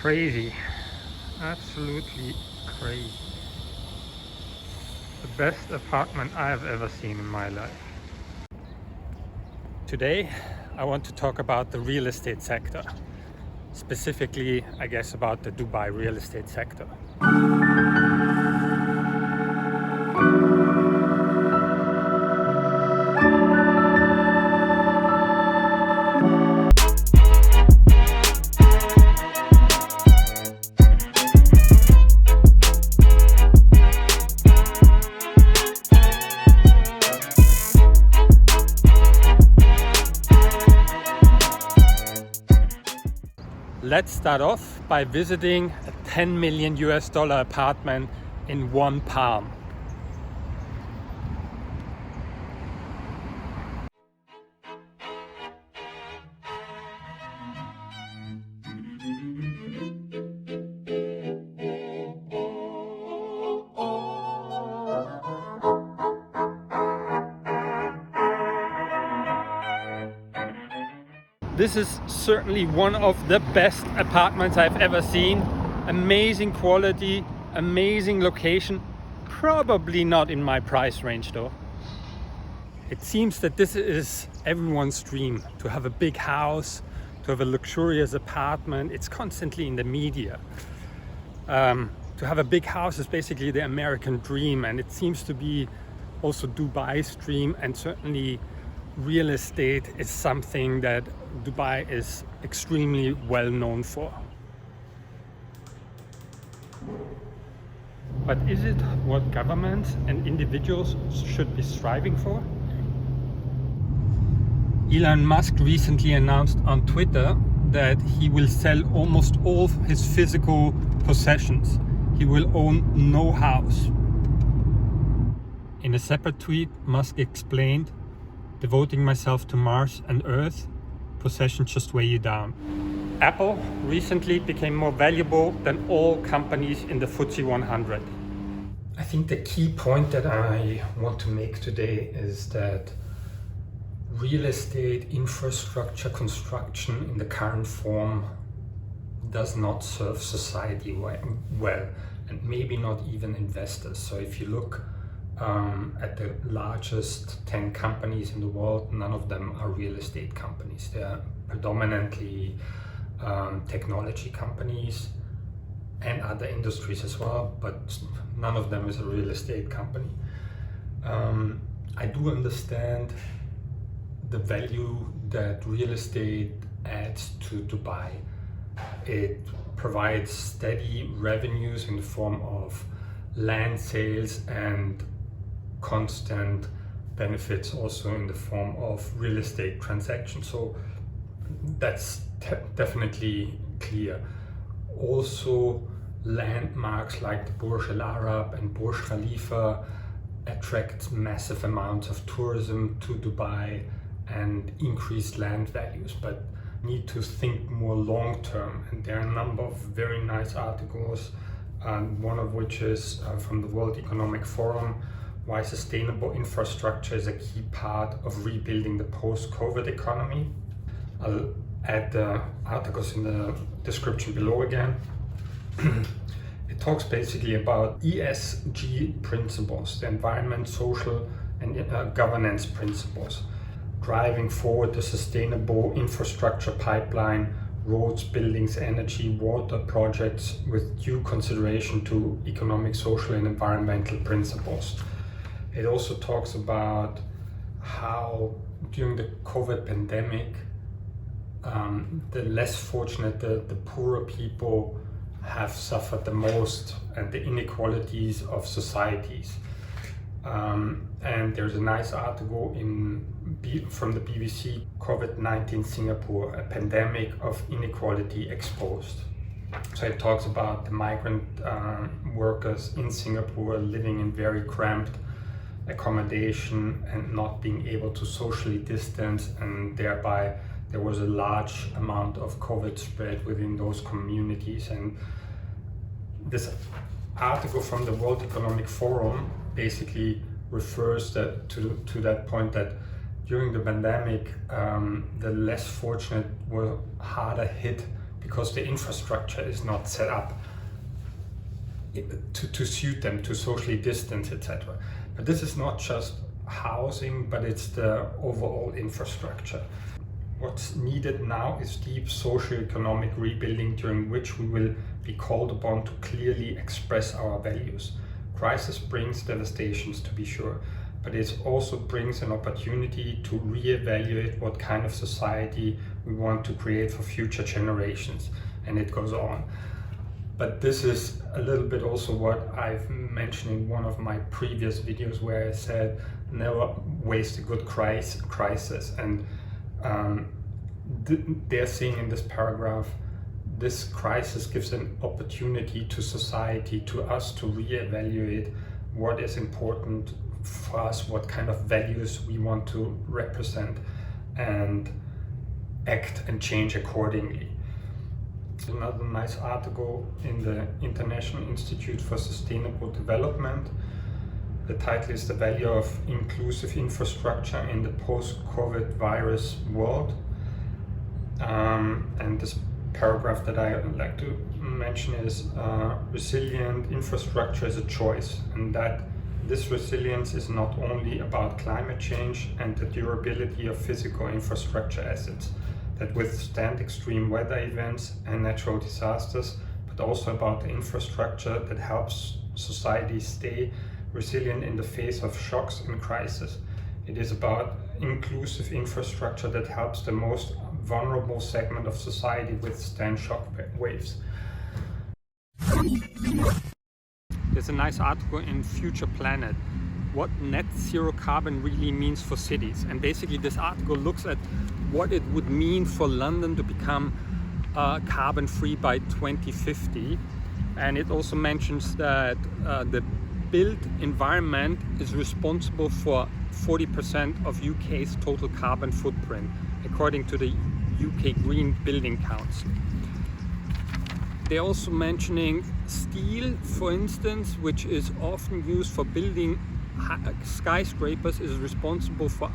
crazy, absolutely crazy. The best apartment I have ever seen in my life. Today I want to talk about the real estate sector, specifically I guess about the Dubai real estate sector. Let's start off by visiting a 10 million US dollar apartment in One Palm. This is certainly one of the best apartments I've ever seen. Amazing quality, amazing location. Probably not in my price range though. It seems that this is everyone's dream, to have a big house, to have a luxurious apartment. It's constantly in the media. To have a big house is basically the American dream, and it seems to be also Dubai's dream, and certainly real estate is something that Dubai is extremely well known for. But is it what governments and individuals should be striving for? Elon Musk recently announced on Twitter that he will sell almost all his physical possessions. He will own no house. In a separate tweet, Musk explained, "Devoting myself to Mars and Earth, possessions just weigh you down." Apple recently became more valuable than all companies in the FTSE 100. I think the key point that I want to make today is that real estate infrastructure construction in the current form does not serve society well, and maybe not even investors. So if you look at the largest 10 companies in the world, none of them are real estate companies. They are predominantly technology companies and other industries as well, but none of them is a real estate company. I do understand the value that real estate adds to Dubai. It provides steady revenues in the form of land sales and constant benefits also in the form of real estate transactions. So that's definitely clear. Also, landmarks like the Burj Al Arab and Burj Khalifa attract massive amounts of tourism to Dubai and increase land values, but need to think more long term. And there are a number of very nice articles, one of which is from the World Economic Forum, why sustainable infrastructure is a key part of rebuilding the post-COVID economy. I'll add the articles in the description below again. It talks basically about ESG principles, the environment, social and governance principles, driving forward the sustainable infrastructure pipeline, roads, buildings, energy, water projects with due consideration to economic, social and environmental principles. It also talks about how during the COVID pandemic, the less fortunate, the poorer people have suffered the most, and the inequalities of societies. And there's a nice article from the BBC, COVID-19 Singapore, a pandemic of inequality exposed. So it talks about the migrant workers in Singapore living in very cramped accommodation and not being able to socially distance, and thereby there was a large amount of COVID spread within those communities. And this article from the World Economic Forum basically refers to that point, that during the pandemic, the less fortunate were harder hit because the infrastructure is not set up to suit them, to socially distance, etc. But this is not just housing, but it's the overall infrastructure. What's needed now is deep socio-economic rebuilding, during which we will be called upon to clearly express our values. Crisis brings devastations, to be sure, but it also brings an opportunity to reevaluate what kind of society we want to create for future generations, and it goes on. But this is a little bit also what I've mentioned in one of my previous videos, where I said never waste a good crisis. And they're saying in this paragraph, this crisis gives an opportunity to society, to us, to reevaluate what is important for us, what kind of values we want to represent, and act and change accordingly. Another nice article in the International Institute for Sustainable Development. The title is "The Value of Inclusive Infrastructure in the Post-COVID Virus World." And this paragraph that I would like to mention is resilient infrastructure is a choice, and that this resilience is not only about climate change and the durability of physical infrastructure assets that withstand extreme weather events and natural disasters, but also about the infrastructure that helps society stay resilient in the face of shocks and crises. It is about inclusive infrastructure that helps the most vulnerable segment of society withstand shock waves. There's a nice article in Future Planet, what net zero carbon really means for cities. And basically this article looks at what it would mean for London to become carbon free by 2050. And it also mentions that the built environment is responsible for 40% of UK's total carbon footprint, according to the UK Green Building Council. They're also mentioning steel, for instance, which is often used for building skyscrapers, is responsible for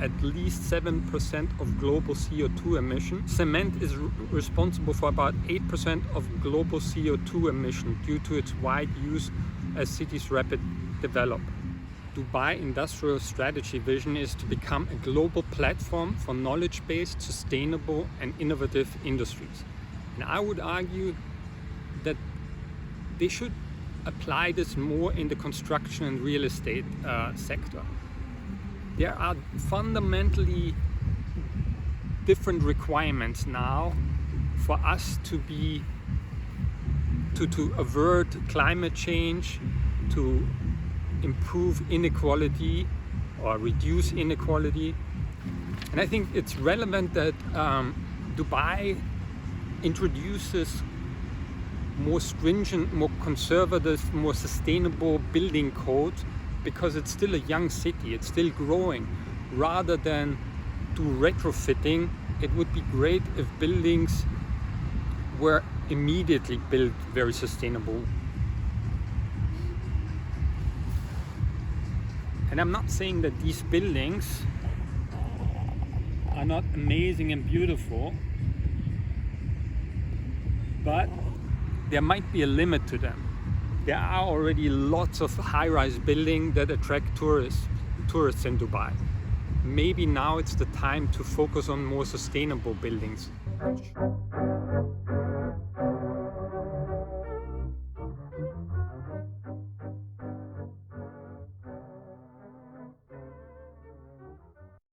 at least 7% of global CO2 emissions. Cement is responsible for about 8% of global CO2 emissions due to its wide use as cities rapidly develop. Dubai Industrial Strategy vision is to become a global platform for knowledge-based, sustainable and innovative industries. And I would argue that they should apply this more in the construction and real estate sector. There are fundamentally different requirements now for us to avert climate change, to improve inequality or reduce inequality. And I think it's relevant that Dubai introduces more stringent, more conservative, more sustainable building code, because it's still a young city, it's still growing. Rather than do retrofitting, it would be great if buildings were immediately built very sustainable. And I'm not saying that these buildings are not amazing and beautiful, but there might be a limit to them. There are already lots of high-rise buildings that attract tourists in Dubai. Maybe now it's the time to focus on more sustainable buildings.